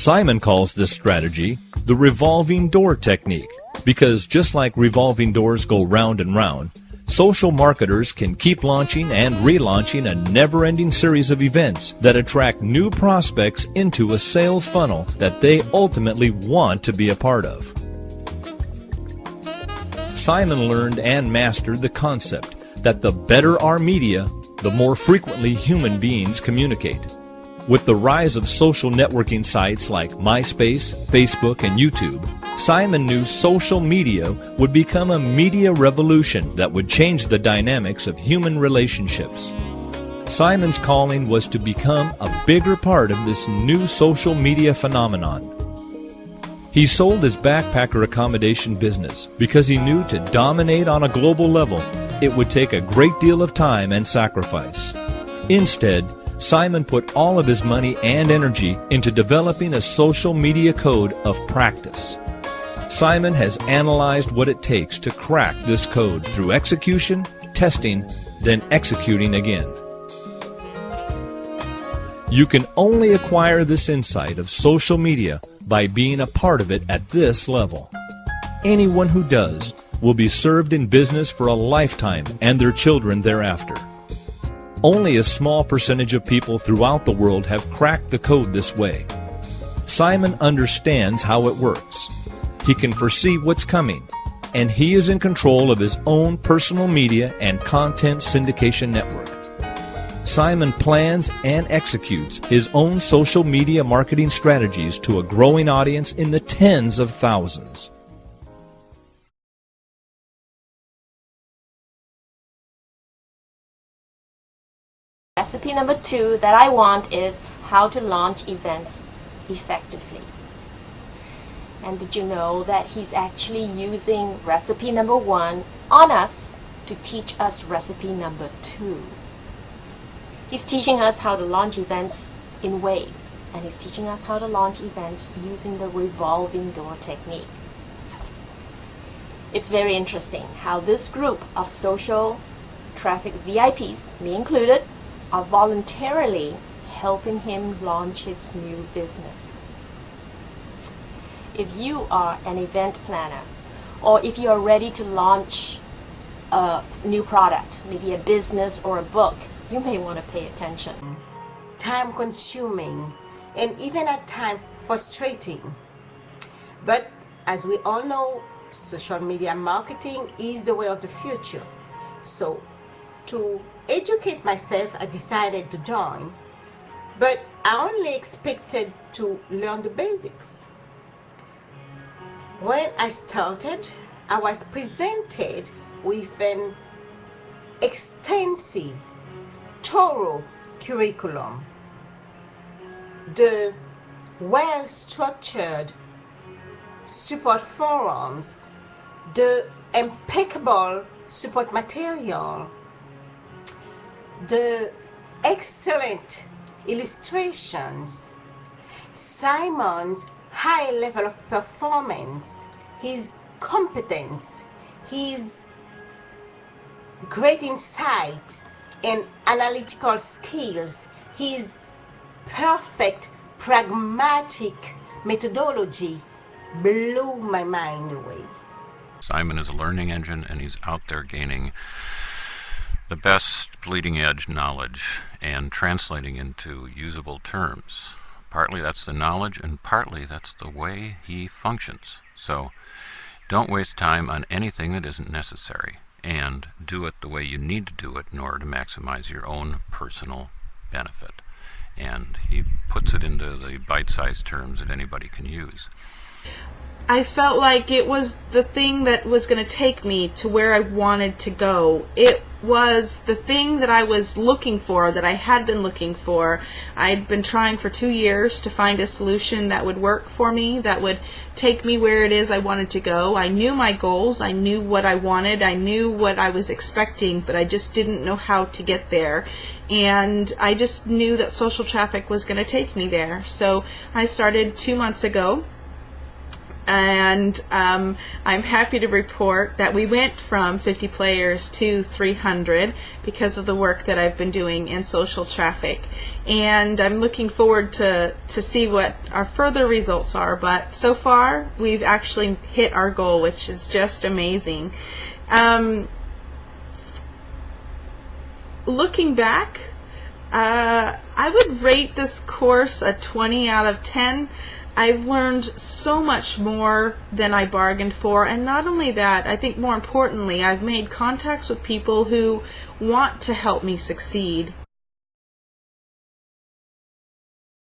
Simon calls this strategy the revolving door technique, because just like revolving doors go round and round, social marketers can keep launching and relaunching a never-ending series of events that attract new prospects into a sales funnel that they ultimately want to be a part of. Simon learned and mastered the concept that the better our media, the more frequently human beings communicate. With the rise of social networking sites like MySpace, Facebook, and YouTube, Simon knew social media would become a media revolution that would change the dynamics of human relationships. Simon's calling was to become a bigger part of this new social media phenomenon. He sold his backpacker accommodation business because he knew to dominate on a global level, it would take a great deal of time and sacrifice. Instead, Simon put all of his money and energy into developing a social media code of practice. Simon has analyzed what it takes to crack this code through execution, testing, then executing again. You can only acquire this insight of social media by being a part of it at this level. Anyone who does will be served in business for a lifetime and their children thereafter. Only a small percentage of people throughout the world have cracked the code this way. Simon understands how it works. He can foresee what's coming, and he is in control of his own personal media and content syndication network. Simon plans and executes his own social media marketing strategies to a growing audience in the tens of thousands. Recipe number 2 that I want is how to launch events effectively. And did you know that he's actually using recipe number 1 on us to teach us recipe number 2? He's teaching us how to launch events in waves, and he's teaching us how to launch events using the revolving door technique. It's very interesting how this group of social traffic VIPs, me included, are voluntarily helping him launch his new business. If you are an event planner, or if you are ready to launch a new product, maybe a business or a book, you may want to pay attention. Time consuming and even at times frustrating. But as we all know, social media marketing is the way of the future. So to educate myself, I decided to join, but I only expected to learn the basics. When I started, I was presented with an extensive, thorough curriculum, the well-structured support forums, the impeccable support material, the excellent illustrations, Simon's high level of performance, his competence, his great insight and analytical skills, his perfect pragmatic methodology blew my mind away. Simon is a learning engine, and he's out there gaining the best bleeding edge knowledge and translating into usable terms. Partly that's the knowledge, and partly that's the way he functions. So don't waste time on anything that isn't necessary, and do it the way you need to do it in order to maximize your own personal benefit. And he puts it into the bite-sized terms that anybody can use. I felt like it was the thing that was going to take me to where I wanted to go. It was the thing that I was looking for, that I had been looking for. I'd been trying for 2 years to find a solution that would work for me, that would take me where it is I wanted to go. I knew my goals, I knew what I wanted, I knew what I was expecting, but I just didn't know how to get there. And I just knew that social traffic was going to take me there. So I started 2 months ago. And I'm happy to report that we went from 50 players to 300 because of the work that I've been doing in social traffic. And I'm looking forward to see what our further results are. But so far, we've actually hit our goal, which is just amazing. Looking back, I would rate this course a 20 out of 10. I've learned so much more than I bargained for, and not only that, I think more importantly, I've made contacts with people who want to help me succeed,